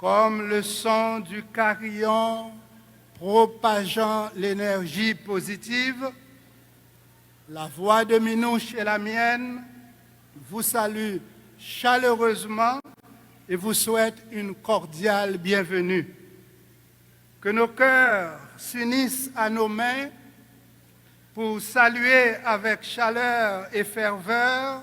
comme le son du carillon propageant l'énergie positive, la voix de Minouche et la mienne vous saluent chaleureusement et vous souhaitent une cordiale bienvenue. Que nos cœurs s'unissent à nos mains pour saluer avec chaleur et ferveur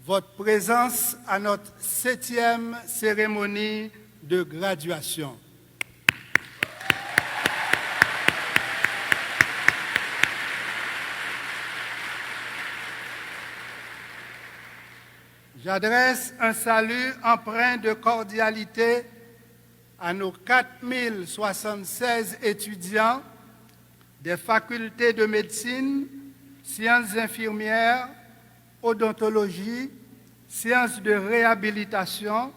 votre présence à notre 7e cérémonie de graduation. J'adresse un salut empreint de cordialité à nos 4076 étudiants des facultés de médecine, sciences infirmières, odontologie, sciences de réhabilitation,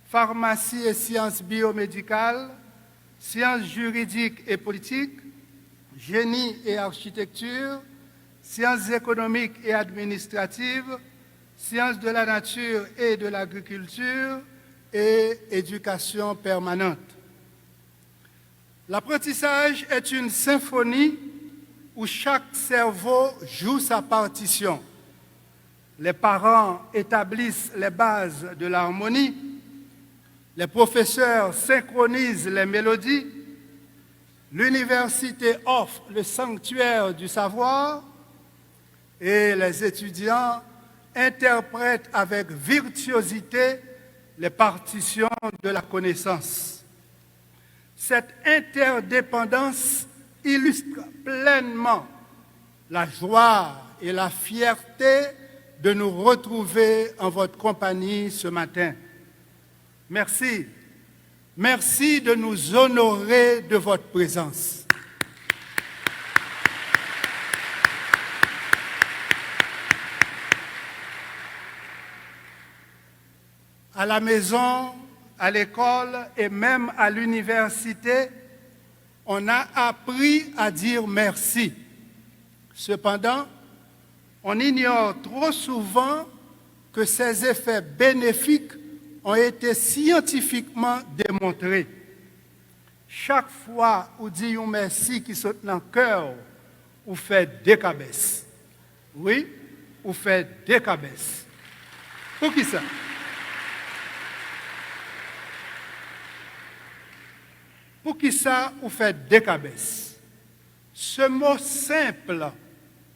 pharmacie et sciences biomédicales, sciences juridiques et politiques, génie et architecture, sciences économiques et administratives, sciences de la nature et de l'agriculture et éducation permanente. L'apprentissage est une symphonie où chaque cerveau joue sa partition. Les parents établissent les bases de l'harmonie, les professeurs synchronisent les mélodies, l'université offre le sanctuaire du savoir et les étudiants interprètent avec virtuosité les partitions de la connaissance. Cette interdépendance illustre pleinement la joie et la fierté de nous retrouver en votre compagnie ce matin. Merci. Merci de nous honorer de votre présence. À la maison, à l'école et même à l'université, on a appris à dire merci. Cependant, on ignore trop souvent que ces effets bénéfiques ont été scientifiquement démontrés. Chaque fois où dit un merci qui saute dans le cœur, ou fait des cabesses. Oui, ou fait des cabesses. Pour qui ça? Pour qui ça, ou fait des cabesses? Ce mot simple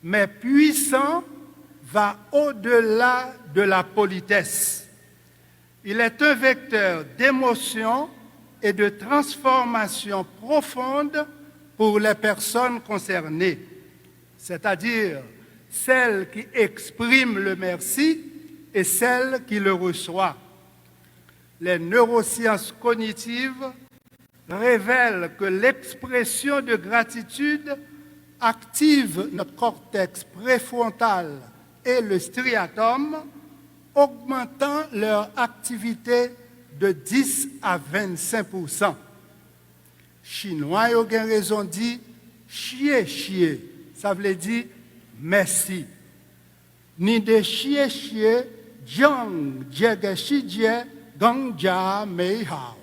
mais puissant va au-delà de la politesse. Il est un vecteur d'émotion et de transformation profonde pour les personnes concernées, c'est-à-dire celles qui expriment le merci et celles qui le reçoivent. Les neurosciences cognitives révèlent que l'expression de gratitude active notre cortex préfrontal et le striatum, augmentant leur activité de 10 à 25%. Chinois ont raison de dire chier chier, ça veut dire merci. Ni de chier chier, jiang jie shi jie gong jia mei hao.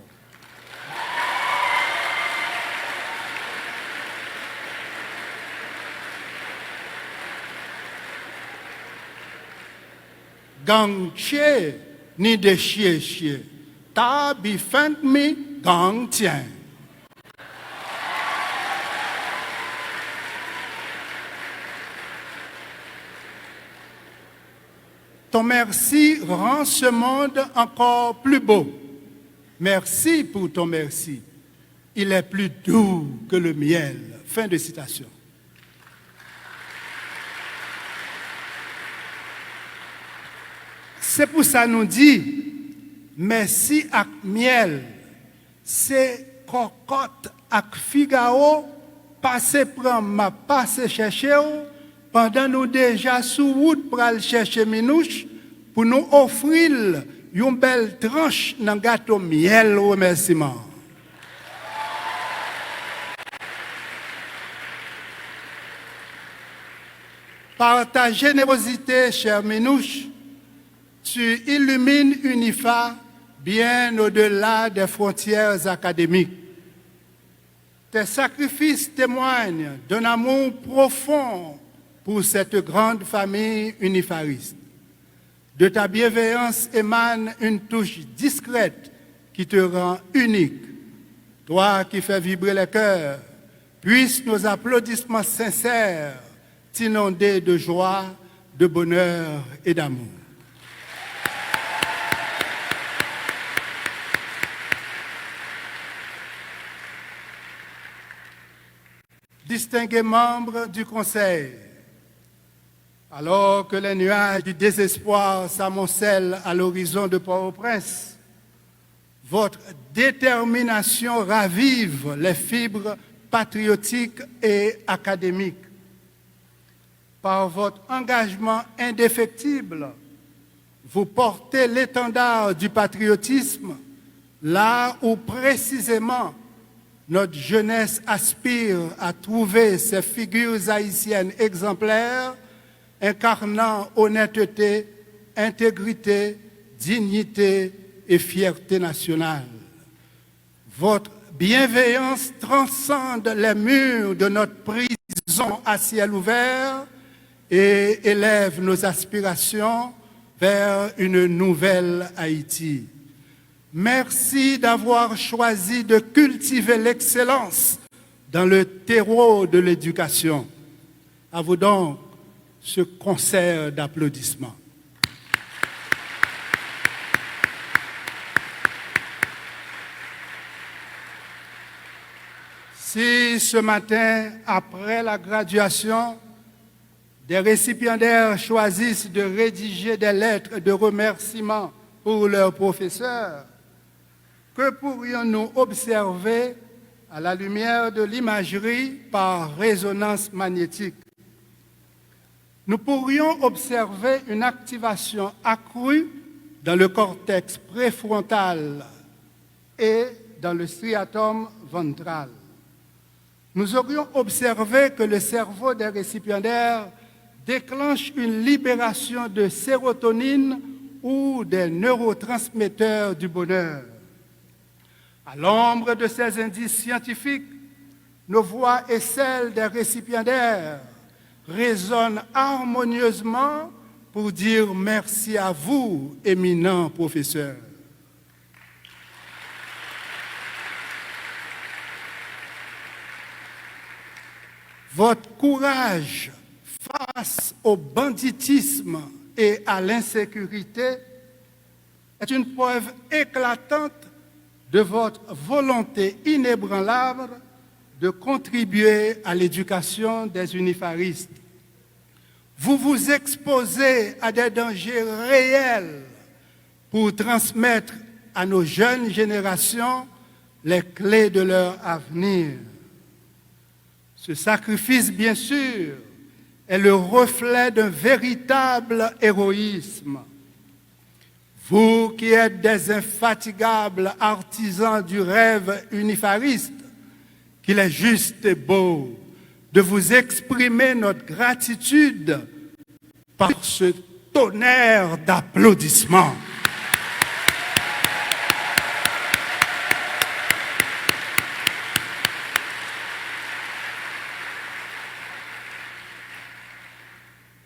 Gang che ni de xie xie, ta bi fan mi gang tian. Ton merci rend ce monde encore plus beau. Merci pour ton merci. Il est plus doux que le miel. Fin de citation. C'est pour ça nous dit, merci ak miel, c'est cocotte ak Figaro, passe prendre ma passe chercher pendant nous déjà sous route pour aller chercher Minouche pour nous offrir une belle tranche dans gâteau miel remerciement. Par ta générosité, cher Minouche, tu illumines UNIFA bien au-delà des frontières académiques. Tes sacrifices témoignent d'un amour profond pour cette grande famille unifariste. De ta bienveillance émane une touche discrète qui te rend unique. Toi qui fais vibrer les cœurs, puissent nos applaudissements sincères t'inonder de joie, de bonheur et d'amour. Distingués membres du Conseil, alors que les nuages du désespoir s'amoncellent à l'horizon de Port-au-Prince, votre détermination ravive les fibres patriotiques et académiques. Par votre engagement indéfectible, vous portez l'étendard du patriotisme là où précisément notre jeunesse aspire à trouver ces figures haïtiennes exemplaires incarnant honnêteté, intégrité, dignité et fierté nationale. Votre bienveillance transcende les murs de notre prison à ciel ouvert et élève nos aspirations vers une nouvelle Haïti. Merci d'avoir choisi de cultiver l'excellence dans le terreau de l'éducation. À vous donc ce concert d'applaudissements. Si ce matin, après la graduation, des récipiendaires choisissent de rédiger des lettres de remerciement pour leurs professeurs, que pourrions-nous observer à la lumière de l'imagerie par résonance magnétique? Nous pourrions observer une activation accrue dans le cortex préfrontal et dans le striatum ventral. Nous aurions observé que le cerveau des récipiendaires déclenche une libération de sérotonine ou des neurotransmetteurs du bonheur. À l'ombre de ces indices scientifiques, nos voix et celles des récipiendaires résonnent harmonieusement pour dire merci à vous, éminents professeurs. Votre courage face au banditisme et à l'insécurité est une preuve éclatante de votre volonté inébranlable de contribuer à l'éducation des unifaristes. Vous vous exposez à des dangers réels pour transmettre à nos jeunes générations les clés de leur avenir. Ce sacrifice, bien sûr, est le reflet d'un véritable héroïsme. Vous qui êtes des infatigables artisans du rêve unifariste, qu'il est juste et beau de vous exprimer notre gratitude par ce tonnerre d'applaudissements.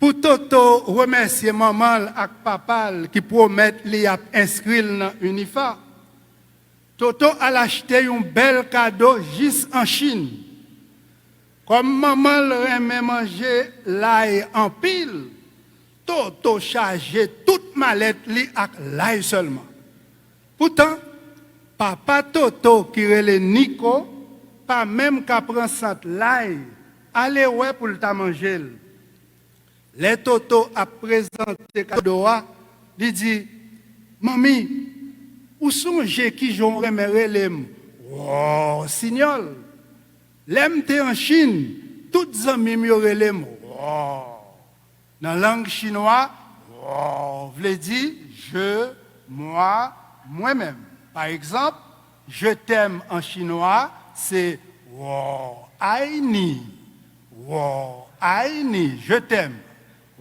Pour Toto, remercier maman et papa qui promettent d'y inscrire dans l'UNIFA. Toto a acheté un bel cadeau juste en Chine. Comme maman aimait manger l'ail en pile, Toto chargeait toute mallette avec l'ail seulement. Pourtant, papa Toto qui relève Nico, pas même qu'à prendre l'ail, allez ouais pour le manger. Les Toto a présenté cadeau, il dit, Mami, où songez qui j'aurais aimé wow, signal. L'aime en Chine, toutes les amis me relèvent. Wow. Dans la langue chinoise, wow, veut dire je, moi, moi-même. Par exemple, je t'aime en chinois, c'est wow, ai ni. Wow, ai ni, je t'aime.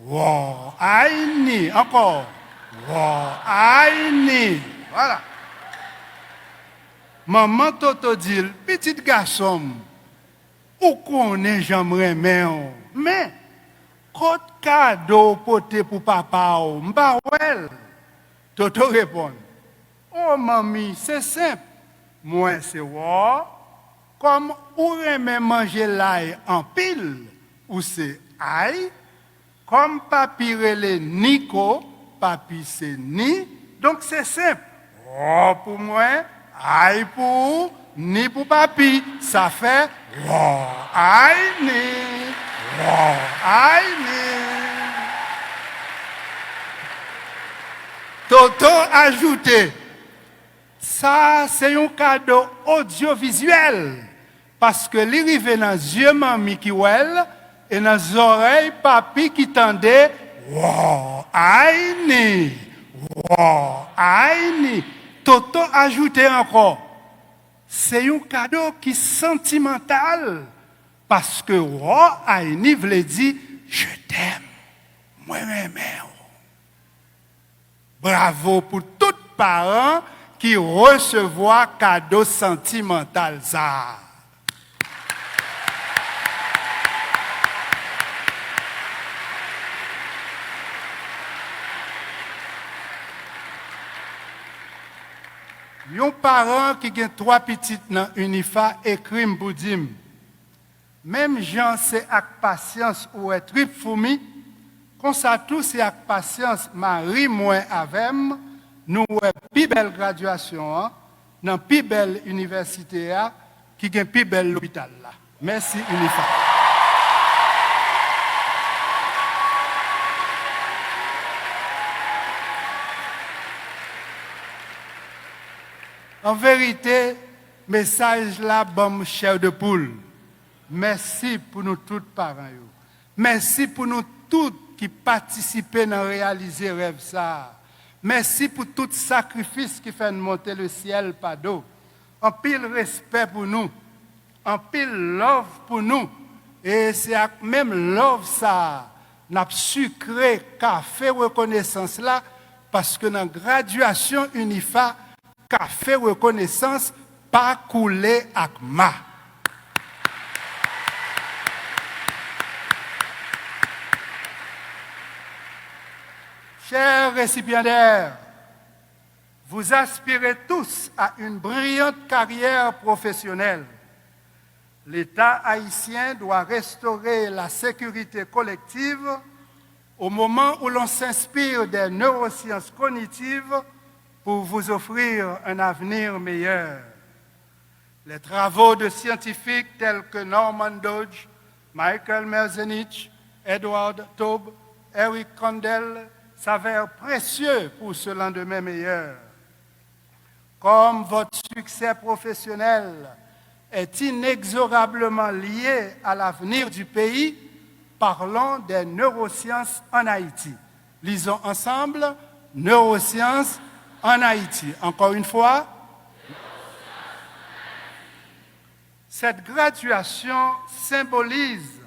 Wow, ai ni, encore. Wow, ai ni. Voilà. maman Toto dit, petit garçon, ou connaît j'aimerais mais quand cadeau poté pour papa ou m'bawel. Toto répond, oh mamie, c'est simple. Moi c'est roi. Comme ou aime manger l'ail en pile, ou c'est ail, comme papi relé Nico, papi c'est ni, donc c'est simple. Oh pour moi, ail pour, ni pour papi, ça fait oh, ail ni, oh, ail ni. Toto ajouté, ça c'est un cadeau audiovisuel. Parce que l'arrivée dans les yeux mamie qui ouel et dans les oreilles papi qui tendait wow, aïni, wow, aïni. Toto ajouté encore, c'est un cadeau qui est sentimental parce que wow, aïni veut dire je t'aime, moi-même. Bravo pour tous les parents qui reçoivent cadeau sentimental ça. Un parent qui a 3 petites dans UNIFA écrit pour dire, même Jean c'est avec patience ou est trip fourmi, comme ça tout c'est avec patience Marie moins avec nous plus belle graduation dans plus belle université qui a plus belle l'hôpital là. Merci UNIFA. En vérité, message là, bon chair de poule. Merci pour nous tous parents. Merci pour nous tous qui participent à réaliser le rêve ça. Merci pour tout sacrifice qui fait monter le ciel par d'eau. En pile respect pour nous. En pile love pour nous. Et c'est même love ça. N'a sucré café reconnaissance là parce que dans la graduation UNIFA, café reconnaissance pas coulé avec ma. Chers récipiendaires, vous aspirez tous à une brillante carrière professionnelle. L'État haïtien doit restaurer la sécurité collective au moment où l'on s'inspire des neurosciences cognitives pour vous offrir un avenir meilleur. Les travaux de scientifiques tels que Norman Dodge, Michael Merzenich, Edward Taube, Eric Kandel s'avèrent précieux pour ce lendemain meilleur. Comme votre succès professionnel est inexorablement lié à l'avenir du pays, parlons des neurosciences en Haïti. Lisons ensemble neurosciences en Haïti. Encore une fois, cette graduation symbolise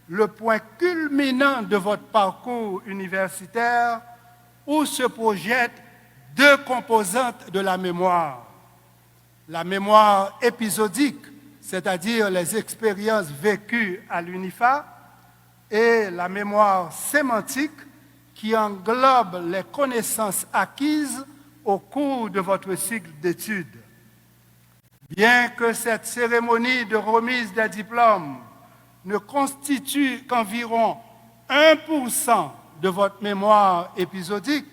le point culminant de votre parcours universitaire où se projettent 2 composantes de la mémoire. La mémoire épisodique, c'est-à-dire les expériences vécues à l'UNIFA, et la mémoire sémantique qui englobe les connaissances acquises au cours de votre cycle d'études. Bien que cette cérémonie de remise des diplômes ne constitue qu'environ 1% de votre mémoire épisodique,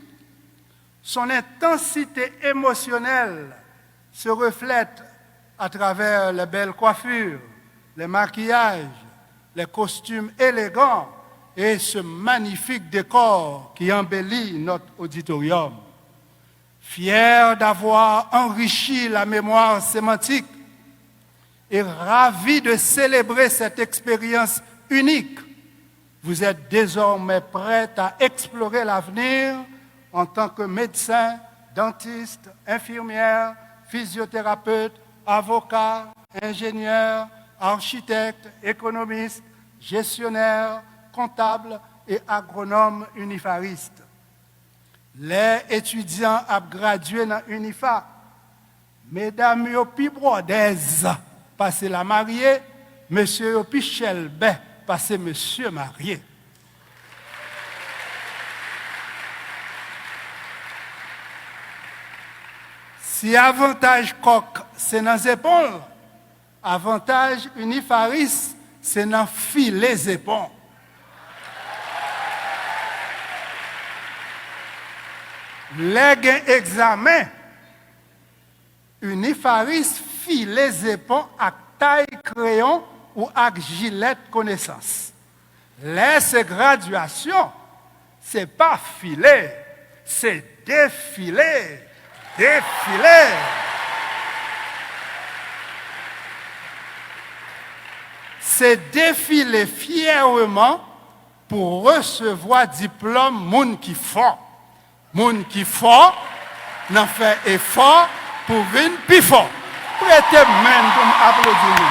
son intensité émotionnelle se reflète à travers les belles coiffures, les maquillages, les costumes élégants et ce magnifique décor qui embellit notre auditorium. Fier d'avoir enrichi la mémoire sémantique et ravi de célébrer cette expérience unique, vous êtes désormais prêts à explorer l'avenir en tant que médecin, dentiste, infirmière, physiothérapeute, avocat, ingénieur, architecte, économiste, gestionnaire, comptable et agronome unifariste. Les étudiants à graduer dans l'UNIFA Mesdames, yo pi brodez, parce la mariée, monsieur yo pi chelbe, parce monsieur marié. Si avantage coq, c'est dans les épaules, avantage unifaris, c'est dans les épaules. Les examen, unifaris les épaules avec taille crayon ou avec gilet connaissance. Les graduation, c'est pas filer, c'est défiler. Défiler. C'est défiler fièrement pour recevoir diplôme moun qui fort. Moun qui fort, n'en fait effort pour venir plus fort. Prêtez main pour m'applaudir.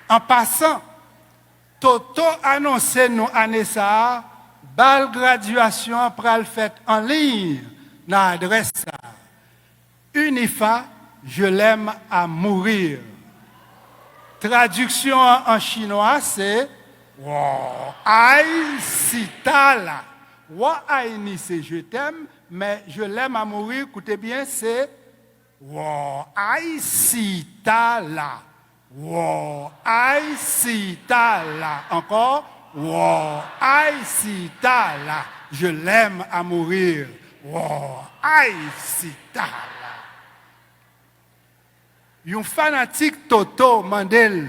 En passant, Toto annoncé nous année ça, bal graduation pral fait en ligne dans l'adresse ça. Unifa, je l'aime à mourir. Traduction en chinois c'est Wo ai si ta la. Wo ai ni c'est je t'aime, mais je l'aime à mourir, écoutez bien, c'est Wo ai si ta la. Wo ai si ta la. Encore. Wo ai si ta la. Je l'aime à mourir. Wo ai si ta la. Un fanatique Toto Mandel.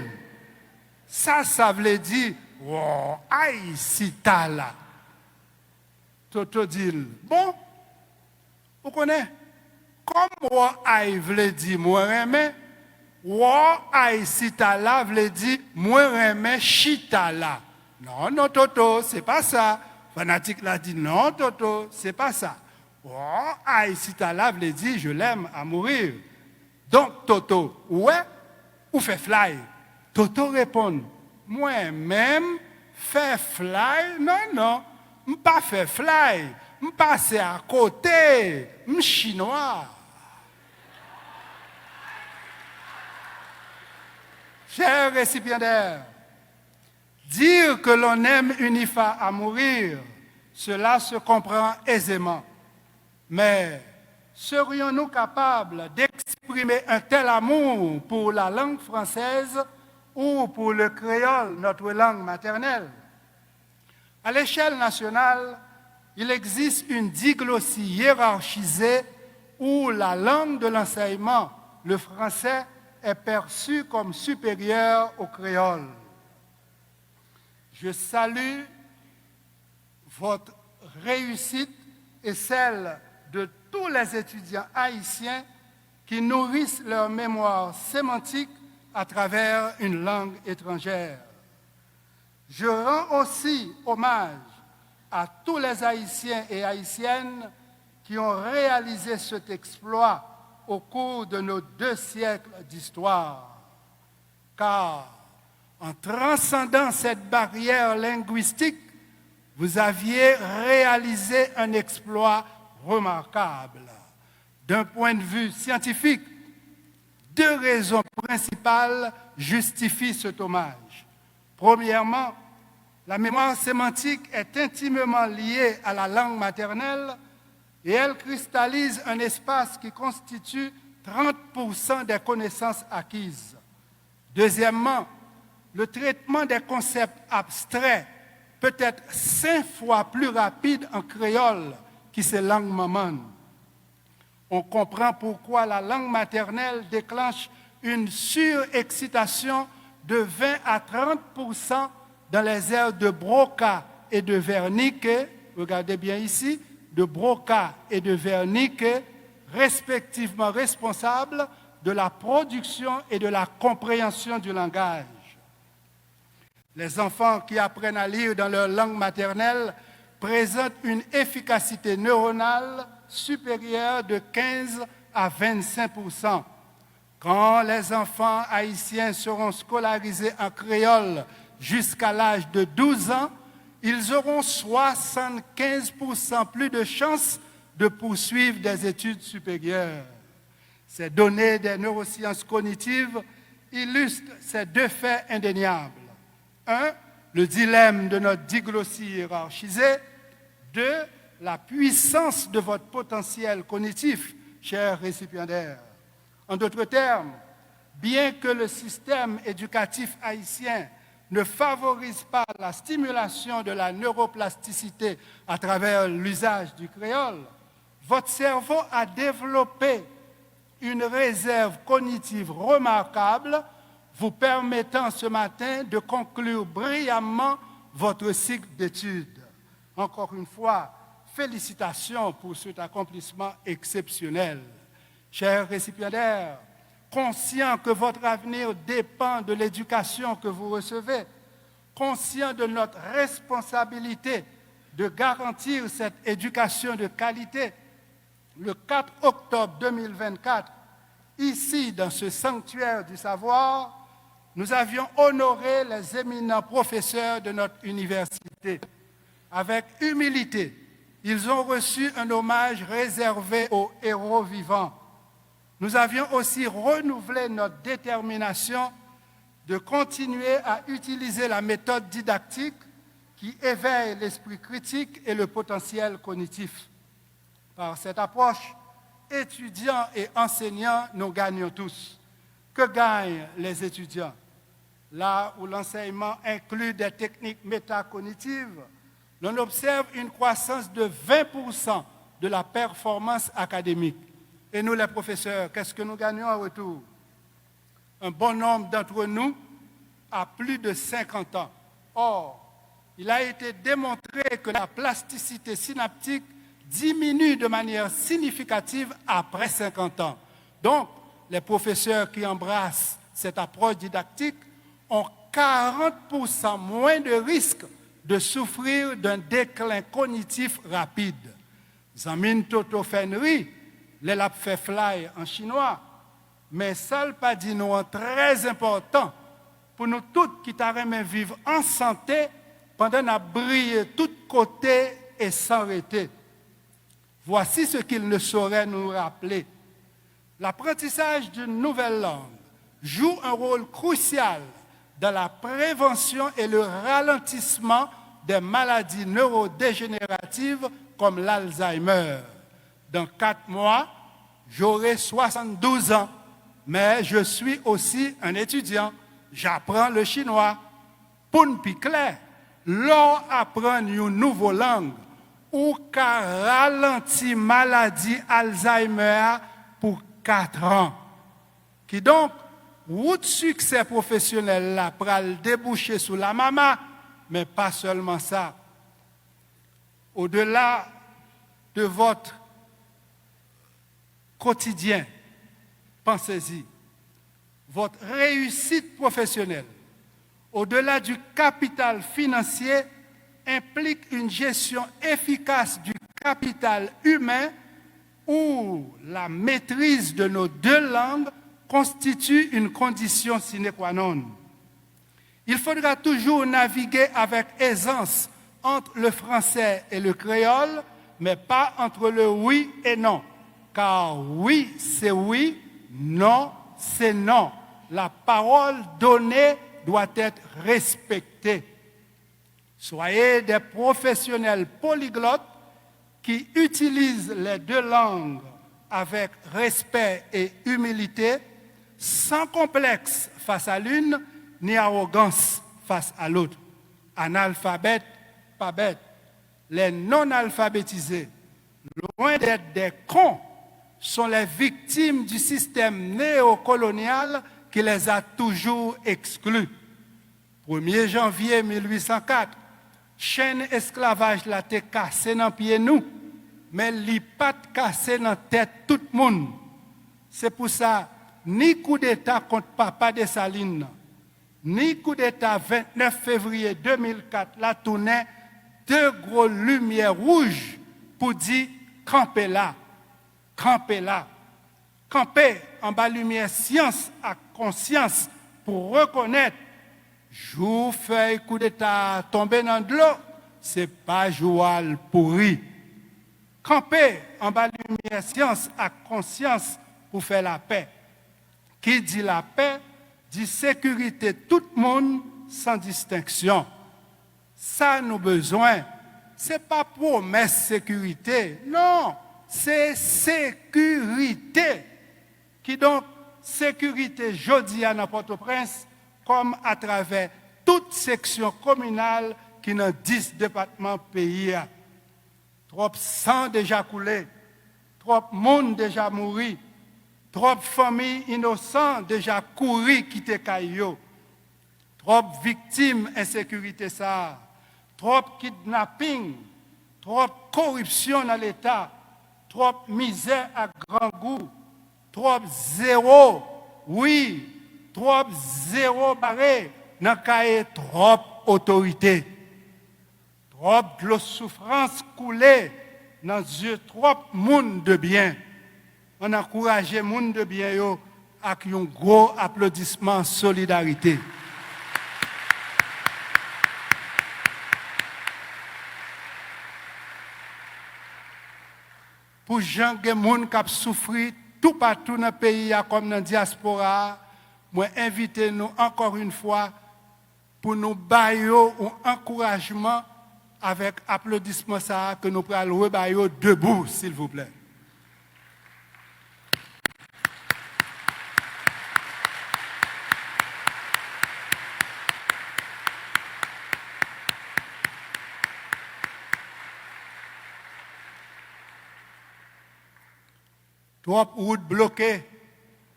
Ça veut dire Wo ai si ta la. Toto dit bon, vous connaissez. Comme Wo ai veut dire moi remè. Wa ai sita la veut dire moi remè chita la. Non, Toto, c'est pas ça. Fanatique l'a dit non, Toto, c'est pas ça. Wa ai sita la veut dire je l'aime à mourir. Donc, Toto, ouais, ou fait fly? Toto répond, moi-même, fait fly? Non, m'pas fait fly. M'passe à côté, m'chinois. Chers récipiendaires, dire que l'on aime Unifa à mourir, cela se comprend aisément. Mais serions-nous capables d'exprimer un tel amour pour la langue française ou pour le créole, notre langue maternelle? À l'échelle nationale, il existe une diglossie hiérarchisée où la langue de l'enseignement, le français, est perçu comme supérieur au créole. Je salue votre réussite et celle de tous les étudiants haïtiens qui nourrissent leur mémoire sémantique à travers une langue étrangère. Je rends aussi hommage à tous les Haïtiens et Haïtiennes qui ont réalisé cet exploit au cours de nos 2 siècles d'histoire. Car en transcendant cette barrière linguistique, vous aviez réalisé un exploit remarquable. D'un point de vue scientifique, 2 raisons principales justifient cet hommage. Premièrement, la mémoire sémantique est intimement liée à la langue maternelle et elle cristallise un espace qui constitue 30% des connaissances acquises. Deuxièmement, le traitement des concepts abstraits peut être 5 fois plus rapide en créole que ses langues maman. On comprend pourquoi la langue maternelle déclenche une surexcitation de 20 à 30% dans les aires de Broca et de Wernicke, regardez bien ici, de Broca et de Wernicke, respectivement responsables de la production et de la compréhension du langage. Les enfants qui apprennent à lire dans leur langue maternelle présentent une efficacité neuronale supérieure de 15 à 25%. Quand les enfants haïtiens seront scolarisés en créole jusqu'à l'âge de 12 ans, ils auront 75% plus de chances de poursuivre des études supérieures. Ces données des neurosciences cognitives illustrent ces deux faits indéniables. 1. Le dilemme de notre diglossie hiérarchisée. 2. La puissance de votre potentiel cognitif, chers récipiendaires. En d'autres termes, bien que le système éducatif haïtien ne favorise pas la stimulation de la neuroplasticité à travers l'usage du créole, votre cerveau a développé une réserve cognitive remarquable vous permettant ce matin de conclure brillamment votre cycle d'études. Encore une fois, félicitations pour cet accomplissement exceptionnel. Chers récipiendaires, conscient que votre avenir dépend de l'éducation que vous recevez, conscient de notre responsabilité de garantir cette éducation de qualité, le 4 octobre 2024, ici dans ce sanctuaire du savoir, nous avions honoré les éminents professeurs de notre université. Avec humilité, ils ont reçu un hommage réservé aux héros vivants. Nous avions aussi renouvelé notre détermination de continuer à utiliser la méthode didactique qui éveille l'esprit critique et le potentiel cognitif. Par cette approche, étudiants et enseignants, nous gagnons tous. Que gagnent les étudiants? Là où l'enseignement inclut des techniques métacognitives, l'on observe une croissance de 20% de la performance académique. Et nous, les professeurs, qu'est-ce que nous gagnons en retour? Un bon nombre d'entre nous a plus de 50 ans. Or, il a été démontré que la plasticité synaptique diminue de manière significative après 50 ans. Donc, les professeurs qui embrassent cette approche didactique ont 40% moins de risques de souffrir d'un déclin cognitif rapide. Zamin Toto Fenri, les l'a fait fly en chinois, mais ça pas dit nous très important pour nous tous qui t'arrêtent vivre en santé pendant qu'on brille de tous côtés et s'arrêter. Voici ce qu'il ne saurait nous rappeler. L'apprentissage d'une nouvelle langue joue un rôle crucial dans la prévention et le ralentissement des maladies neurodégénératives comme l'Alzheimer. Dans 4 mois, j'aurai 72 ans, mais je suis aussi un étudiant. J'apprends le chinois. Pour nous clair, l'on apprend une nouvelle langue ou qu'à ralentir maladie Alzheimer pour 4 ans. Qui donc, route succès professionnel là pour déboucher sur la maman, mais pas seulement ça. Au-delà de votre quotidien, pensez-y, votre réussite professionnelle, au-delà du capital financier, implique une gestion efficace du capital humain où la maîtrise de nos 2 langues constitue une condition sine qua non. Il faudra toujours naviguer avec aisance entre le français et le créole, mais pas entre le oui et non. Car oui, c'est oui, non, c'est non. La parole donnée doit être respectée. Soyez des professionnels polyglottes qui utilisent les 2 langues avec respect et humilité, sans complexe face à l'une, ni arrogance face à l'autre. Analphabètes, pas bêtes. Les non-alphabétisés, loin d'être des cons, sont les victimes du système néocolonial qui les a toujours exclus. 1er janvier 1804, chaîne esclavage la te cassé dans pied nous, mais li pas cassé dans tête tout le monde. C'est pour ça, ni coup d'État contre Papa Dessalines, ni coup d'État 29 février 2004, la tournée 2 gros lumières rouges pour dire campez là, campez là. Campez en bas lumière science à conscience pour reconnaître jour feuille coup d'État tombé dans de l'eau, c'est pas joual pourri. Camper en bas lumière science à conscience pour faire la paix. Qui dit la paix, dit sécurité tout le monde sans distinction. Ça nous besoin, c'est pas promesse sécurité, non, c'est sécurité. Qui donc sécurité jodi à Port-au-Prince comme à travers toute section communale qui dans 10 départements pays. Trop sang déjà coulé, trop monde déjà mouru, trop familles innocentes déjà couru quitter Caillou, trop victimes insécurité ça, trop kidnapping, trop corruption dans l'État, trop misère à grand goût, trop zéro, oui, trop zéro barré, dans cahier trop autorité. Trop de souffrance coulée dans les yeux trop monde de bien. On encourage les monde de bien yo avec un gros applaudissement solidarité. Pour gens qui ont souffert tout partout dans le pays comme dans la diaspora, moi invite nous encore une fois pour nous bailler un encouragement avec applaudissement ça que nous pourrons rebailler debout, s'il vous plaît. Trop routes bloquées,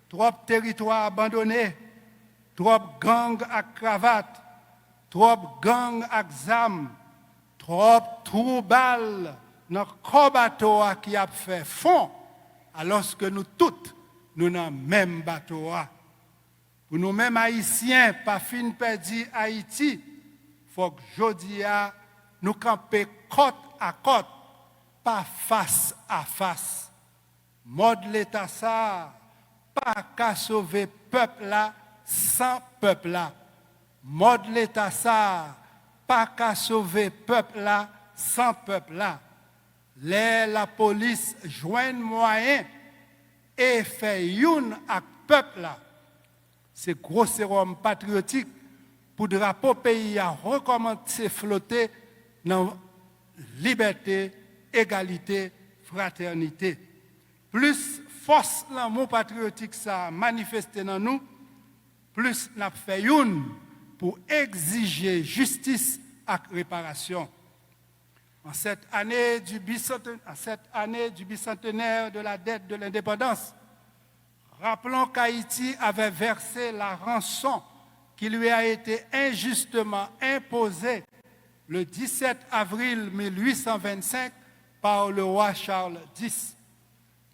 trop territoires abandonnés, trop gangs à cravate, trop gangs à zam, trop troubles dans le bateau qui a fait fond, alors que nous toutes, nous dans le même bateau. Pour nous-mêmes haïtiens, pas fin perdu Haïti, il faut que jodi nous camper côte à côte, pas face à face. Mode l'État ça, pas qu'à sauver peuple là sans peuple là. Mode l'État ça, pas qu'à sauver peuple là sans peuple là. La police joint moyen et fait une avec peuple là. C'est gros sérum patriotique pour drapeau pays à recommencer flotter dans liberté, égalité, fraternité. Plus force l'amour patriotique ça manifesté dans nous, plus n'a fait une pour exiger justice et réparation. En cette année du bicentenaire de la dette de l'indépendance, rappelons qu'Haïti avait versé la rançon qui lui a été injustement imposée le 17 avril 1825 par le roi Charles X.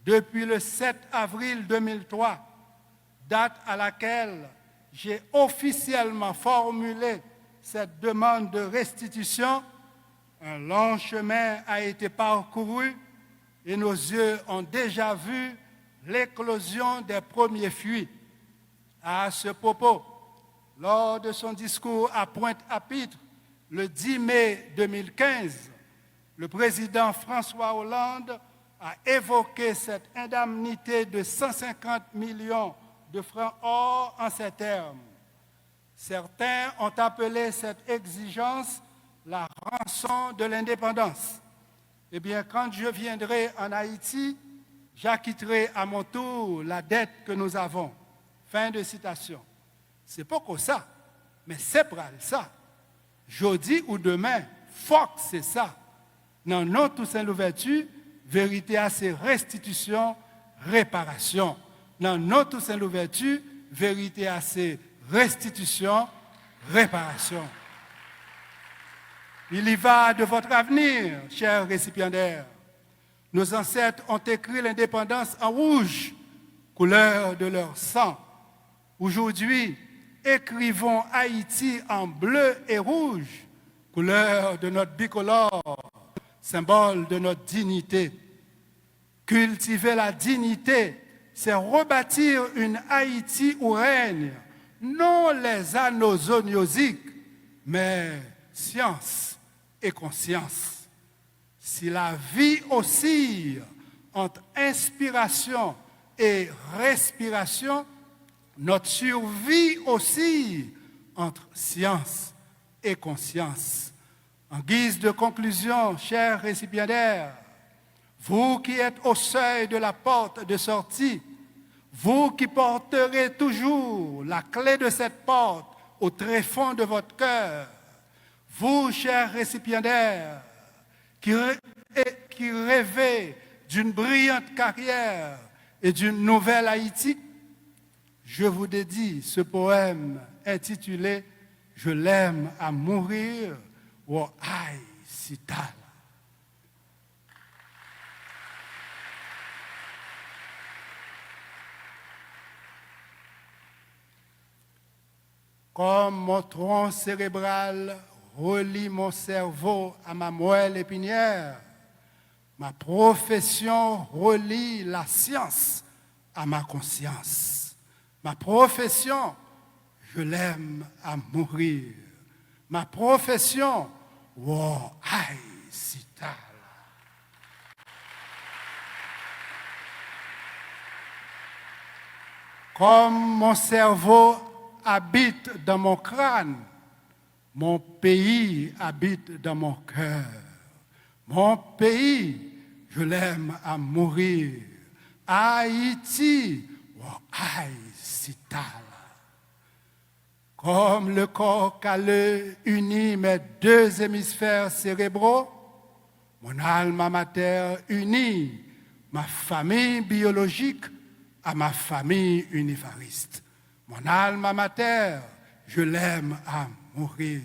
Depuis le 7 avril 2003, date à laquelle j'ai officiellement formulé cette demande de restitution, un long chemin a été parcouru et nos yeux ont déjà vu l'éclosion des premiers fruits. À ce propos, lors de son discours à Pointe-à-Pitre, le 10 mai 2015, le président François Hollande a évoqué cette indemnité de 150 millions de francs or en ces termes. Certains ont appelé cette exigence la rançon de l'indépendance. Eh bien, quand je viendrai en Haïti, j'acquitterai à mon tour la dette que nous avons. Fin de citation. C'est pas que ça, mais c'est pour ça. Jeudi ou demain, faut que c'est ça. Non, non, Toussaint Louverture, vérité à c'est restitution, réparation. Non, non, Toussaint Louverture, vérité à c'est restitution, réparation. Il y va de votre avenir, chers récipiendaires. Nos ancêtres ont écrit l'indépendance en rouge, couleur de leur sang. Aujourd'hui, écrivons Haïti en bleu et rouge, couleur de notre bicolore, symbole de notre dignité. Cultiver la dignité, c'est rebâtir une Haïti où règne non les anneaux zoniosiques, mais science, et conscience. Si la vie oscille entre inspiration et respiration, notre survie oscille entre science et conscience. En guise de conclusion, chers récipiendaires, vous qui êtes au seuil de la porte de sortie, vous qui porterez toujours la clé de cette porte au tréfonds de votre cœur, vous, chers récipiendaires, qui rêvez d'une brillante carrière et d'une nouvelle Haïti, je vous dédie ce poème intitulé « Je l'aime à mourir » ou « Aïe Sitala ». Comme mon tronc cérébral relie mon cerveau à ma moelle épinière, ma profession relie la science à ma conscience. Ma profession, je l'aime à mourir. Ma profession, wow, aïe, Sitala. Comme mon cerveau habite dans mon crâne, mon pays habite dans mon cœur. Mon pays, je l'aime à mourir. Haïti, wow, aïe, Sitala. Comme le corps calleux unit mes deux hémisphères cérébraux, mon alma mater unit ma famille biologique à ma famille univariste. Mon alma mater, je l'aime à mourir.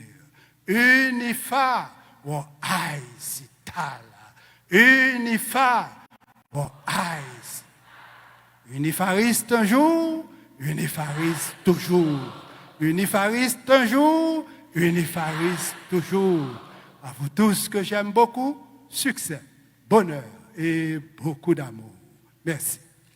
Unifa, wo aïe Sitala. Unifa, wo aïe. Unifariste un jour, unifariste toujours. Unifariste un jour, unifariste toujours. À vous tous que j'aime beaucoup, succès, bonheur et beaucoup d'amour. Merci.